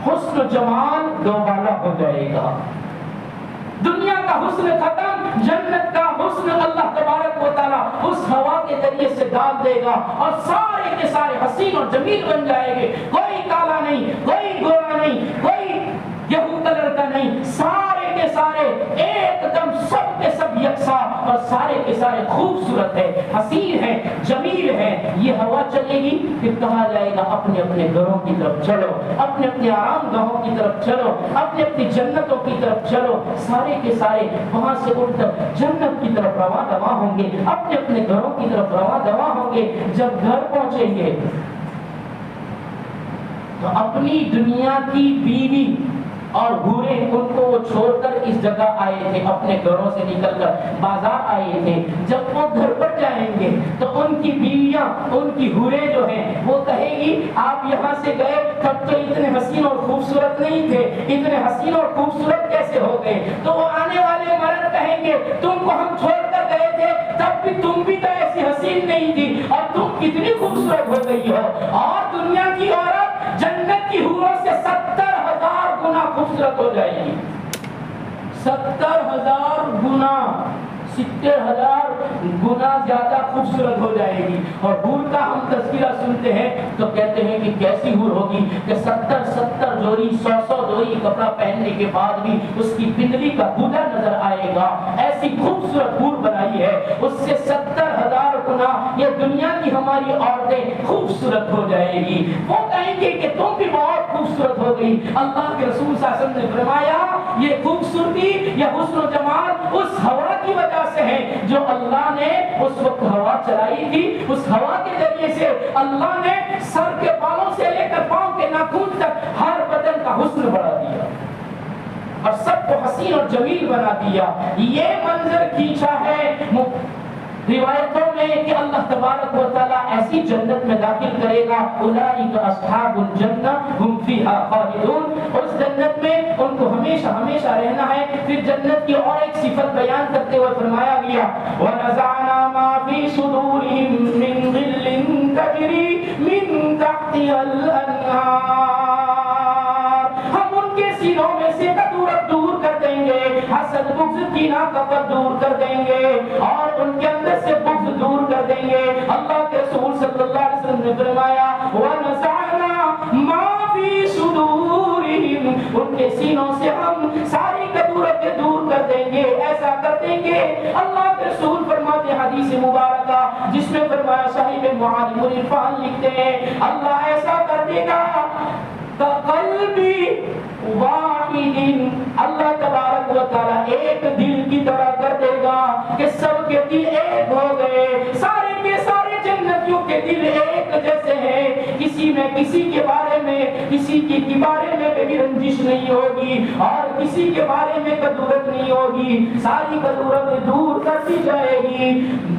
حسن و جمال دوبالا ہو جائے گا، دنیا کا حسن ختم، جنت کا حسن اللہ تبارک و تعالیٰ اس ہوا کے ذریعے سے ڈال دے گا، اور سارے کے سارے حسین اور جمیل بن جائیں گے، کوئی کالا نہیں، کوئی گورا نہیں، کوئی گیہوں کلر کا نہیں، سارے کے سارے ایک دم سب کے سب یکساں، اور سارے کے سارے خوبصورت ہے، حسین ہے، جمیل ہے۔ یہ ہوا چلے گی، پھر کہا جائے گا اپنے اپنے گھروں کی طرف چلو، اپنے اپنے آرام گاہوں کی طرف چلو، اپنے اپنی جنتوں کی طرف چلو، سارے کے سارے وہاں سے اٹھ کر جنت کی طرف رواں دواں ہوں گے، اپنے اپنے گھروں کی طرف رواں دواں ہوں گے۔ جب گھر پہنچیں گے تو اپنی دنیا کی بیوی اور حوریں ان کو وہ چھوڑ کر اس جگہ آئے تھے، اپنے گھروں سے نکل کر بازار آئے تھے، جب وہ گھر پر جائیں گے تو ان کی بیویاں، ان کی حوریں جو ہیں وہ کہے گی آپ یہاں سے گئے تب تو اتنے حسین اور خوبصورت نہیں تھے، اتنے حسین اور خوبصورت کیسے ہو گئے؟ تو وہ آنے والے مرد کہیں گے تم کو ہم چھوڑ کر گئے تھے تب بھی تم بھی تو ایسی حسین نہیں تھی، اور تم کتنی خوبصورت ہو گئی ہو، اور دنیا کی عورت جنت کی حوروں سے 70,000 گنا خوبصورت ہو جائے گی، 70,000 گنا، 70,000 گنا زیادہ خوبصورت ہو جائے گی۔ اور حور کا ہم تذکرہ سنتے ہیں تو کہتے ہیں کہ کیسی حور ہوگی کہ 70 جوڑی 100 جوڑی کپڑا پہننے کے بعد بھی اس کی پنڈلی کا گودا نظر آئے گا، ایسی خوبصورت حور بنائی ہے، اس سے 70,000 گنا یہ دنیا کی ہماری عورتیں خوبصورت ہو جائے گی۔ وہ کہیں گے کہ تم بھی بہت خوبصورت ہو گئی۔ اللہ کے رسول صلی اللہ علیہ وسلم نے فرمایا یہ خوبصورتی، یہ حسن و جمال اس ہوا کی وجہ سے ہے جو اللہ نے اس وقت ہوا چلائی تھی، اس ہوا کے ذریعے سے اللہ نے سر کے بالوں سے لے کر پاؤں کے ناخن تک ہر بدن کا حسن بڑھا دیا اور سب کو حسین اور جمیل بنا دیا۔ یہ منظر کھینچا ہے روایتوں میں کہ اللہ تبارک و تعالیٰ ایسی جنت میں داخل کرے گا، اولئک اصحاب الجنہ ہم فیہا خالدون، اس جنت میں ان کو ہمیشہ ہمیشہ رہنا ہے۔ پھر جنت کی اور ایک صفت بیان کرتے ہوئے فرمایا گیا وَنَزَعْنَا مَا فِي صُدُورِهِم مِّن غِلٍّ تَجْرِي مِن تَحْتِهَا الْأَنْهَارُ، ہم ان کے سینوں میں سے کدورت دور کر دیں گے، حسد بغض کینہ کفر دور کر دیں گے، اور ان کے اندر سے بغض دور کر دیں گے۔ اللہ کے رسول صلی اللہ علیہ وسلم نے فرمایا وَنَزَعْنَا مَا فِي صُدُورِهِمْ، ان کے سینوں سے ہم ساری کدورتیں دور کر دیں گے، ایسا کر دیں گے۔ اللہ کے رسول فرماتے حدیث مبارکہ جس میں فرمایا صاحب معالم العرفان لکھتے ہیں اللہ ایسا کر دے گا قلبی واحد، اللہ تبارک و تعالی ایک دل کی طرح کر دے گا کہ سب کے دل ایک ہو گئے، سارے کے سارے جنتیوں کے دل ایک جیسے ہیں، کسی میں کسی کے بارے میں کسی کے بارے میں بھی رنجش نہیں ہوگی اور کسی کے بارے میں کدورت نہیں ہوگی، ساری کدورت دور کر دی جائے گی۔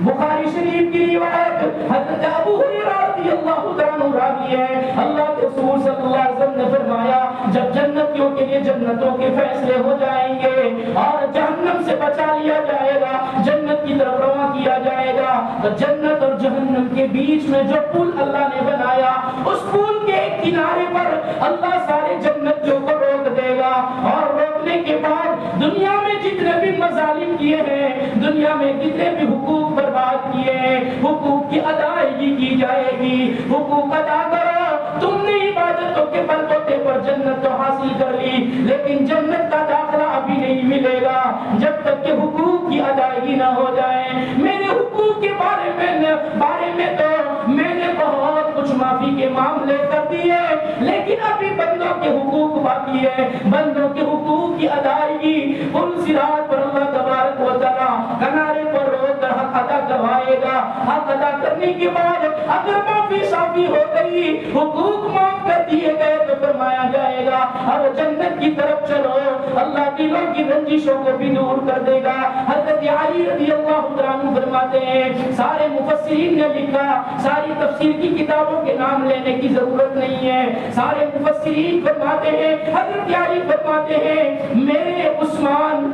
بخاری شریف کی روایت حضرت ابو ہریرہ رضی اللہ تعالیٰ عنہ راوی ہے، اللہ کے رسول صلی اللہ علیہ وسلم نے فرمایا جب جنتیوں کے لیے جنتوں کے فیصلے ہو جائیں گے اور جہنم سے بچا لیا جائے گا، جنت کی طرف رواں کیا جائے گا، تو جنت اور جہنم کے بیچ میں جو پل اللہ نے بنایا اس پل کے ایک کنارے پر اللہ سارے جنتیوں کو روک دے گا، اور روکنے کے بعد دنیا میں جتنے بھی مظالم کیے ہیں، دنیا میں جتنے بھی حقوق برباد کیے ہیں، حقوق کی ادائیگی کی جائے گی۔ حقوق ادا کرو، تم نے عبادتوں کے بلبوتے پر جنت تو حاصل کر لی، لیکن جنت کا داخلہ ابھی نہیں ملے گا جب تک کہ حقوق کی ادائیگی نہ ہو جائے۔ میرے حقوق کے بارے میں تو میں نے بہت کچھ معافی کے معاملے کر دیے، لیکن ابھی بندوں کے حقوق باقی ہے۔ بندوں کے حقوق کی ادائیگی پل صراط پر اللہ تبارک و تعالی کنارے پر روک کر حق ادا کروائے گا۔ حق ادا کرنے کے بعد اگر معافی صافی ہو گئی، حقوق معاف کر دیے گئے، تو فرمایا جائے گا اب جنت کی طرف چلو، اللہ دلوں کی رنجشوں کو بھی دور کر دے گا۔ حضرت علی رضی اللہ عنہ فرماتے ہیں، سارے مفسرین نے لکھا، ساری تفسیر کی کتابوں کے نام لینے کی ضرورت نہیں ہے، سارے مفسرین فرماتے ہیں، حضرت علی فرماتے ہیں میرے عثمان،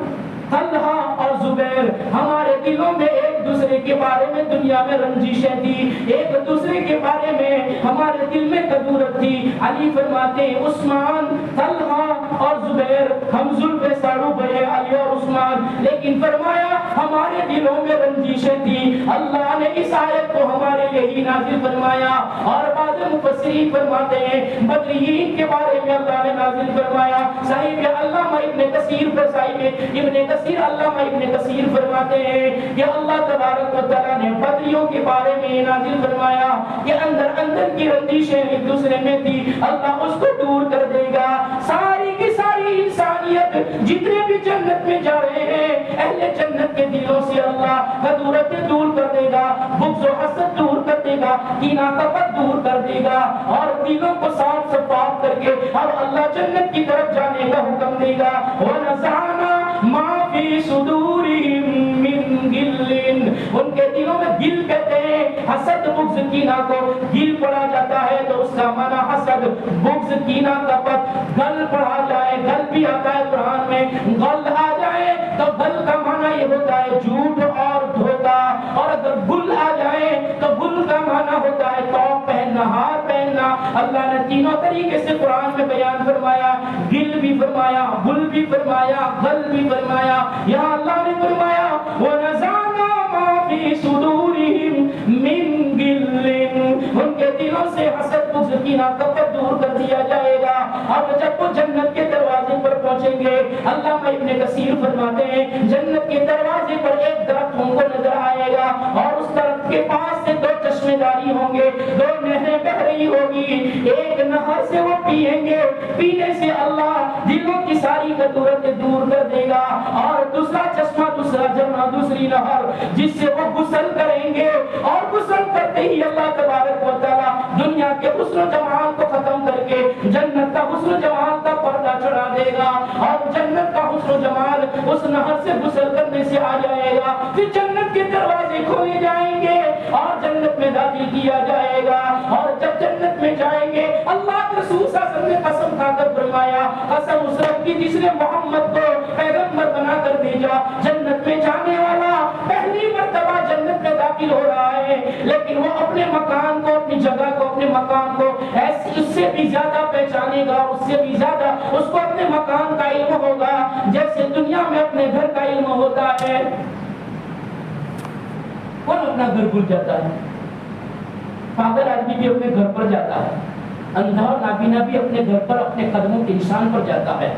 طلحہ اور زبیر، ہمارے دلوں میں ایک دوسرے کے بارے میں دنیا میں رنجشیں تھی، ایک دوسرے کے بارے میں ہمارے دل میں کدورت تھی۔ علی فرماتے ہیں عثمان، طلحہ اور زبیر ہم زلف ساڑو بھائی علی اور عثمان، لیکن فرمایا ہمارے دلوں میں رنجشیں تھی، اللہ نے اس آیت کو ہمارے لیے ہی نازل فرمایا۔ اور بعض مفسرین فرماتے ہیں بدریین کے بارے میں اللہ نے نازل فرمایا۔ صحیح علامہ ابن کثیر علامہ ابن کثیر فرماتے ہیں کہ اللہ تبارک و تعالیٰ نے بدریوں کے بارے میں نازل فرمایا کہ اندر کی رنجشیں ایک دوسرے میں تھی، اللہ اس کو دور کر دے گا۔ ساری کی ساری انسانیت جتنے بھی جنت میں جا رہے ہیں، اہل جنت کے دلوں سے اللہ کدورتیں دور کر دے گا، بغض و حسد دور کر دے گا، کینہ کپٹ دور کر دے گا، اور دلوں کو صاف صفاف کر کے اب اللہ جنت کی طرف جانے کا حکم دے گا۔ وَنَزَعْنَا مَا فِي صُدُورِهِم مِّن غِلٍّ، ان کے دلوں میں گل کہتے ہیں، حسد بغض کینہ کو گل پڑھا جاتا ہے تو اس کا معنی حسد بغض کینہ کپٹ، گل پڑھا جائے، گل بھی آتا ہے قرآن میں، گل آ جائے تو گل کا معنی یہ ہوتا ہے جھوٹ اور دھوکہ، اور اگر گل آ جائے تو گل کا معنی ہوتا ہے توپ پہننا، ہار پہننا۔ اللہ نے تینوں طریقے سے قرآن میں بیان فرمایا، گل بھی فرمایا، گل بھی فرمایا، گل بھی فرمایا۔ یہاں اللہ نے فرمایا وَنَزَعْنَا مَا فِي صُدُورِهِم مِّن غِلٍّ، ان کے دلوں سے حسد بغض کینہ کپٹ دور کر دیا جائے گا۔ اب جب وہ جنت کے دروازے پر پہنچیں گے، علامہ ابن کثیر فرماتے ہیں جنت کے دروازے پر ایک درخت ان کو نظر آئے گا، اور اس درخت کے پاس سے دو چشمے جاری ہوں گے، دو نہریں بہ رہی ہوگی، ایک نہر سے وہ پیئیں گے، پینے سے اللہ دلوں کی ساری کدورتیں دور کر دے گا، اور دوسرا چشمہ، دوسرا جھرنا، دوسری نہر جس سے وہ غسل کریں گے، اور غسل کرتے ہی اللہ تبارک و تعالیٰ دنیا کے حسن و جمال کو ختم کر کے جنت کا حسن و جمال کا پردہ چڑھا دے گا، اور جنت کا حسن و جمال اس نہر سے غسل کرنے سے آ جائے گا۔ پھر جنت کے دروازے کھولے جائیں گے اور جنت میں داخل کیا جائے گا، اور جب جنت میں جائیں گے اللہ کے رسول صلی اللہ علیہ وسلم نے قسم کھا کر فرمایا، قسم اس رب کی جس نے محمد کو پیغمبر بنا کر بھیجا، جنت میں جانے والا پہلی مرتبہ جنت میں داخل ہو رہا ہے، لیکن وہ اپنے مکان کو، اپنی جگہ کو، اپنے مکان کو ایسے اس سے بھی زیادہ پہچانے گا، اس سے بھی زیادہ اس کو اپنے مکان کا علم ہوگا جیسے دنیا میں اپنے گھر کا علم ہوتا ہے۔ کون اپنا گھر بھول جاتا ہے؟ پاگل آدمی بھی اپنے گھر پر جاتا ہے، اندھا اور نابینا بھی اپنے گھر پر اپنے قدموں کے نشان پر جاتا ہے،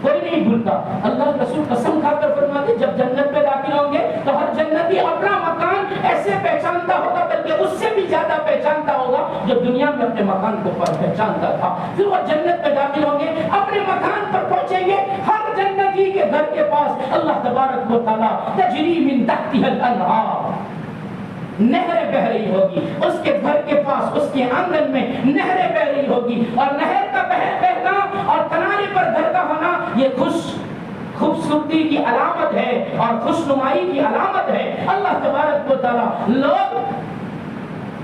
کوئی نہیں بھولتا۔ اللہ کے رسول قسم کھا کر فرماتے جب جنت میں داخل ہوں گے تو ہر جنتی اپنا مکان ایسے پہچانتا ہوگا، بلکہ اس سے بھی زیادہ پہچانتا ہوگا جو دنیا میں اپنے مکان کو پہچانتا تھا۔ پھر وہ جنت میں داخل ہوں گے، اپنے مکان پر پہنچیں گے، ہر جنتی کے گھر کے پاس اللہ تبارک و تعالیٰ تجری من تحتها الانہار، نہریں بہ رہی ہوگی، اس کے گھر کے پاس اس کے آنگن میں نہریں بہ رہی ہوگی، اور نہر کا بہنا اور کنارے پر گھر کا ہونا یہ خوبصورتی کی علامت ہے اور خوشنمائی کی علامت ہے۔ اللہ تبارک و تعالی لوگ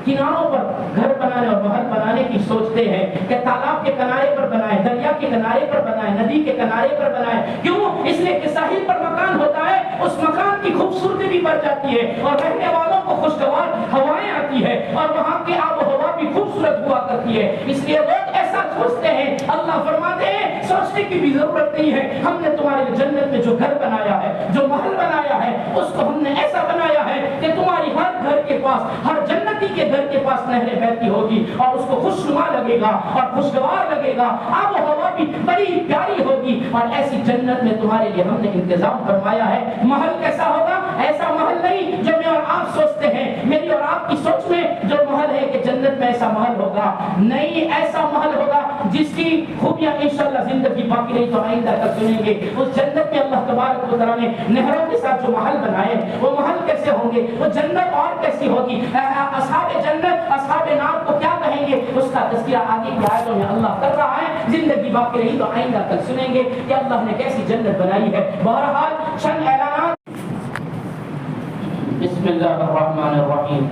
کناروں پر گھر بنانے اور محل بنانے کی سوچتے ہیں کہ تالاب کے کنارے پر بنائیں، دریا کے کنارے پر بنائیں، ندی کے کنارے پر بنائیں۔ کیوں؟ اس لیے کہ ساحل پر مکان ہوتا ہے، اس مکان کی خوبصورتی بھی بڑھ جاتی ہے اور رہنے والوں کو خوشگوار ہوائیں آتی ہے اور وہاں کی آب و ہوا بھی خوبصورت ہوا کرتی ہے۔ اس لیے لوگ ایسا سوچتے ہیں، اللہ فرماتے ہیں سوچنے کی بھی ضرورت نہیں ہے، ہم نے تمہاری جنت میں جو گھر بنایا ہے، جو محل بنایا ہے، اس کو ہم نے ایسا بنایا ہے کہ تمہاری ہر گھر کے پاس، ہر جنتی کے گھر کے پاس نہریں بہتی ہوگی اور اس کو خوشنما لگے گا اور خوشگوار لگے گا، آب و ہوا بھی بڑی پیاری ہوگی، اور ایسی جنت میں تمہارے لیے ہم نے انتظام فرمایا ہے۔ محل کیسا ہوگا؟ ایسا محل نہیں جو میں اور آپ سوچتے ہیں، میری اور آپ کی سوچ میں جو محل ہے کہ جنت میں ایسا محل ہوگا، نہیں، ایسا محل ہوگا جس کی خوبیاں انشاءاللہ زندگی باقی رہی تو آئندہ تک سنیں گے۔ اس جنت میں اللہ تبارک و تعالیٰ نے نہروں کے ساتھ جو محل بنائے، وہ محل کیسے ہوں گے، وہ جنت اور کیسی ہوگی، اصحاب جنت اصحاب نار کو کیا کہیں گے، اس کا تذکرہ آگے کی آیتوں میں اللہ کر رہا ہے۔ زندگی باقی رہی تو آئندہ تک سنیں گے کہ اللہ نے کیسی جنت بنائی ہے۔ بہرحال چند اعلانات۔ بسم اللہ الرحمن الرحیم،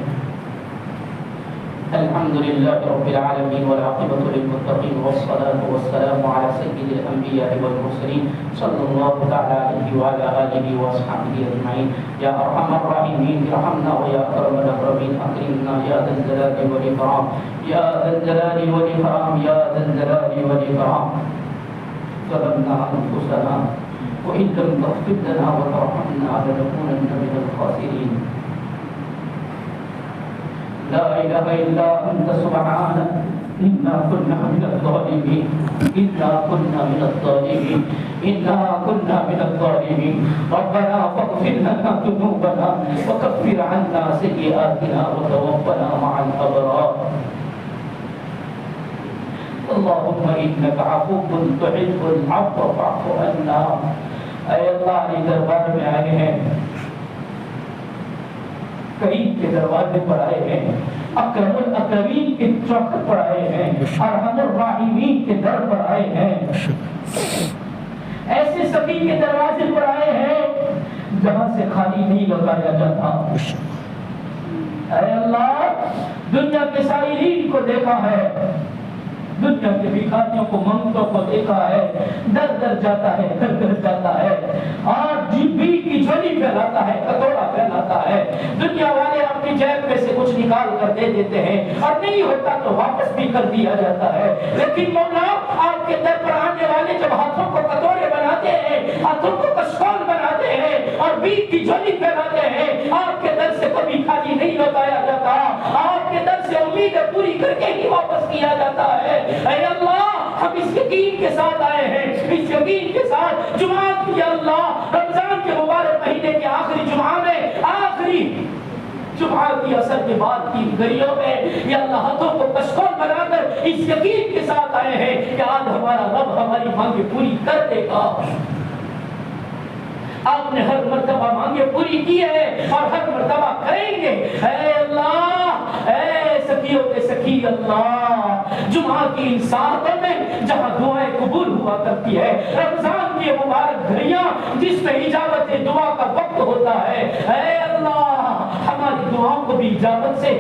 الحمد للہ رب العالمین والعاقبۃ للمتقین والصلاة والسلام علی سید الانبیاء والمرسلین صلی اللہ تعالی علیہ وعلی آلہ واصحابہ اجمعین۔ یا ارحم الراحمین ارحمنا ویا اکرم الاکرمین اکرمنا یا ذا الجلال والاکرام، یا ذا الجلال والاکرام، یا ذا الجلال والاکرام۔ ظلمنا انفسنا وان لم تغفر لنا وترحمنا لنكونن من الخاسرین۔ لا إله إلا أنت سبحانك إنا كنا من الظالمين، إنا كنا من الظالمين، إنا كنا من الظالمين۔ ربنا فاغفر لنا ذنوبنا وكفر عنا سيئاتنا وتوفنا مع الأبرار۔ اللهم إنك عفو تحب العفو فاعف عنا۔ اے اللہ علی دربار میں آئے ہیں، کریم کے دروازے پر آئے ہیں، اکرم الاکرمین کے چوکھٹ پر آئے ہیں، ارحم الراحمین کے در پر آئے ہیں، ایسے سبھی کے دروازے پر آئے ہیں جہاں سے خالی نہیں لوٹایا جاتا۔ اے اللہ، دنیا کے سائرین کو دیکھا ہے، دنیا کے بھکاریوں کو، منگتوں کو دیکھا ہے، در در جاتا ہے، گھر گھر جاتا ہے اور جبی کی جھولی پھیلاتا ہے، کٹورا پھیلاتا ہے۔ دنیا والے اپنی جیب میں سے کچھ نکال کر دے دیتے ہیں اور نہیں ہوتا تو واپس بھی کر دیا جاتا ہے، لیکن مولا آپ کے در پر آنے والے جب ہاتھوں کو کٹورے بناتے ہیں، ہاتھوں کو کشکول بناتے ہیں اور بیچ کی جھولی پھیلاتے ہیں، آپ کے در سے کبھی خالی نہیں لوٹایا جاتا، آپ کے در سے امیدیں پوری کر کے ہی واپس کیا جاتا ہے۔ اے اللہ، ہم اس یقین کے ساتھ آئے ہیں، اس یقین کے ساتھ جمعہ کی، اللہ رمضان کے مبارک مہینے کے آخری جمعہ میں، آخری جمعہ کی اثر کے بعد کی گھڑیوں میں یا اللہ ہاتھوں کو کشکول بنا کر اس یقین کے ساتھ آئے ہیں کہ آج ہمارا رب ہماری مانگیں پوری کر دے گا۔ آپ نے ہر مرتبہ مانگیں پوری کی ہے اور ہر مرتبہ کریں گے۔ اے اللہ، اے سخیوں کے سخی اللہ، جمعہ کی ان ساعتوں میں جہاں دعائیں قبول ہوا کرتی ہے، رمضان کی مبارک گھڑیاں جس میں اجابت دعا کا وقت ہوتا ہے، اے اللہ ہماری دعاؤں کو بھی اجابت سے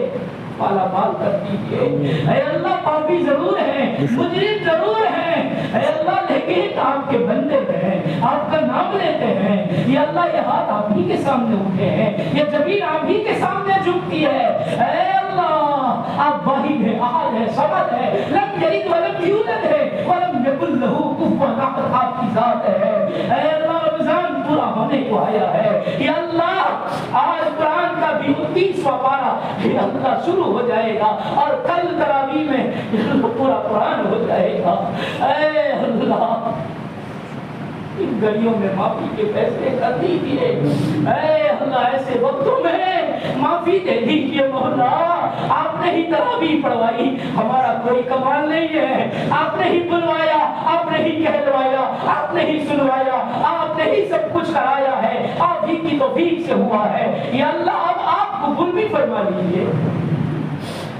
مالا مال کر دیجئے۔ اے اللہ، پاپی ضرور ہیں، مجرم ضرور ہیں، اے اللہ لیکن آپ کے بندے ہیں، آپ کا نام لیتے ہیں، یا اللہ یہ ہاتھ آپ ہی کے سامنے اٹھے ہیں، یہ زمین آپ ہی کے سامنے جھکتی ہے۔ اے اللہ، آپ واحد ہیں، احد ہیں، صمد ہیں، لم یلد ولم یولد ہے ولم یکن لہ کفوا احد، آپ کی ذات ہے۔ اے اللہ، رمضان پورا ہونے کو آیا ہے، یا اللہ آج قرآن کا بھی 29واں پارہ یا اللہ شروع ہو جائے گا اور کل تراویح میں پورا قرآن ہو جائے گا۔ اے اللہ، ان گھڑیوں میں معافی کے فیصلے کر دیجیے۔ اے اللہ، ایسے وقتوں میں معافی دے دیجیے مولا۔ آپ نے ہی تراویح پڑھوائی، ہمارا کوئی کمال نہیں ہے، آپ نے ہی بلوایا، آپ نے ہی کہلوایا، آپ نے ہی سنوایا، آپ نے ہی سب کچھ کرایا ہے، آپ ہی کی توفیق سے ہوا ہے۔ یا اللہ اب آپ قبول بھی فرمائے۔ فرما لیجیے.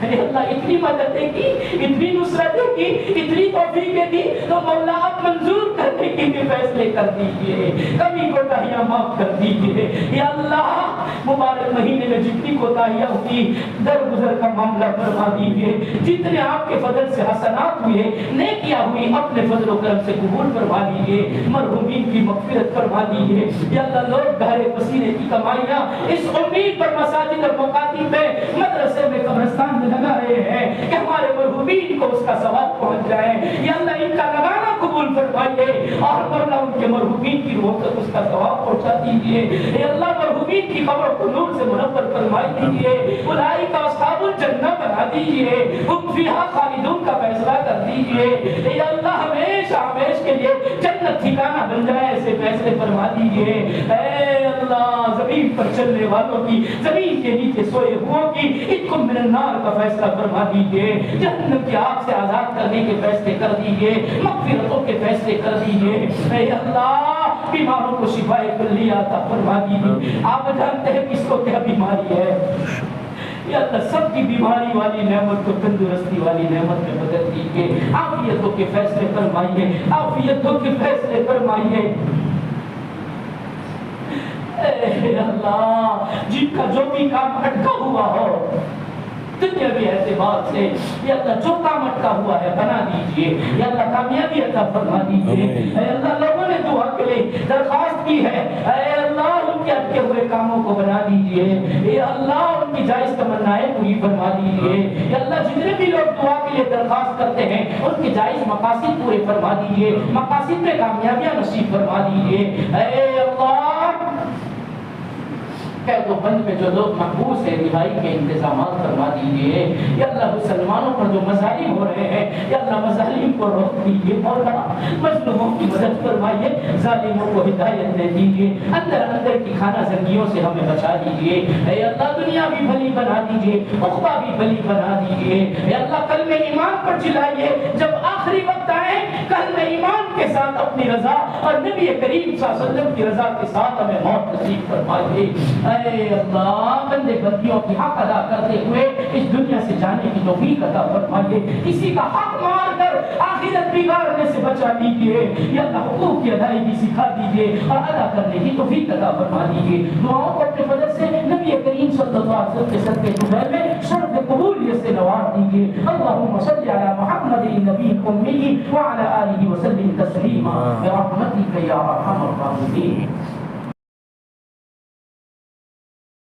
اے اللہ اتنی مددیں کی, اتنی نصرتیں کی, اتنی توفیقیں دی, تو مولا آپ منظور کرنے کے بھی فیصلے کر دیجئے, کمی کوتاہیاں معاف کر دیجئے. یا اللہ مبارک مہینے میں جتنی کوتاہیاں ہوئی درگزر کا معاملہ فرما دیجئے. جتنے آپ کے فضل سے حسنات ہوئے, نیکیاں ہوئی, اپنے فضل و کرم سے قبول فرما دیجئے. مرحومین کی مغفرت فرما دیجئے. یا اللہ لوگ گہرے پسینے کی کمائیاں اس امید پر مساجد اور مکاتب میں, مدرسے میں, قبرستان میں لگا رہے ہیں کہ ہمارے مرحومین کو اس کا ثواب پہنچ جائے. یا اللہ ان کا لگانا قبول فرمائیے اور مولا ان کے مرحومین کی روح تک اس کا ثواب پہنچا دیجیے. اے اللہ مرحومین کی قبر کو نور سے منور فرمائی دیجیے. اولئک اصحاب الجنہ بنا دیجیے. ہم فیہا خالدون کا فیصلہ کر دیجیے. اے اللہ ہمیشہ ہمیشہ کے لیے جنت ٹھکانہ بن جائے, ایسے فیصلے فرما دیجیے. اے اللہ زمین پر چلنے والوں کی, زمین کے نیچے سوئے ہوئوں کی اتقوا من النار کا فیصلہ فرما دیجئے. جہنم کی آگ سے آزاد کرنے کے فیصلے کر دیجئے, مغفرتوں کے فیصلے کر دیجئے. اے اللہ بیماروں کو شفائے کلیہ عطا فرما دیجئے. آپ جانتے ہیں کس کو کیا بیماری ہے. یا اللہ سب کی بیماری والی نعمت کو تندرستی والی نعمت میں بدل دیجئے. عافیتوں کے فیصلے فرمائیے, عافیتوں کے فیصلے فرمائیے. اے اللہ جن کا جو بھی کام اٹکا ہوا ہو دنیاوی اعتبار سے, یا اللہ جو کام اٹکا ہوا ہے بنا دیجئے. یا اللہ کامیابی عطا فرما دیجئے. اے اللہ لوگوں نے دعا کے لیے درخواست کی ہے, اے اللہ ان کے اٹکے ہوئے کاموں کو بنا دیجئے. اے اللہ ان کی جائز تمنائیں پوری فرما دیجئے. یا اللہ جتنے بھی لوگ دعا کے لیے درخواست کرتے ہیں ان کے جائز مقاصد پورے فرما دیجئے, مقاصد میں کامیابیاں نصیب فرما دیجئے. اے اللہ قید و بند میں جو لوگ محبوس ہیں رہائی کے انتظامات فرما دیجئے. یا اللہ مسلمانوں پر جو مظالم ہو رہے ہیں, یا اللہ مظالم کو روک دیجئے. مولا مظلوموں کی مدد فرمائیے, ظالموں کو ہدایت دے دیجئے. اندر اندر کی خانہ زنگیوں سے ہمیں بچا دیجئے. اے اللہ دنیا بھی بھلی بنا دیجئے, عقبہ بھی بھلی بنا دیجئے. اے اللہ کلمہ ایمان پر چلائیے. جب آخری وقت آئے کلمہ ایمان کے ساتھ اپنی رضا اور نبی کریم صلی اللہ علیہ وسلم کی رضا کے ساتھ ہمیں موت نصیب فرمائیے. اے اللہ بندے بندیوں کی حق ادا کرتے ہوئے اس دنیا سے جانے کی توفیق عطا فرمائیے. کسی کا حق مار کر آخرت بگاڑنے سے بچا لیجیے. یا اللہ حقوق کی ادائیگی سکھا دیجیے اور ادا کرنے کی توفیق عطا فرما دیجیے. دعاؤں کو اپنے فضل سے نبی کریم صلی اللہ علیہ وسلم کے صدقے زبیر میں شرط قبولیت سے نواز دیجیے. اللہم صلی علی محمد النبی الامی وعلی آلہ وسلم تسلیما برحمتک یا ارحم الراحمین.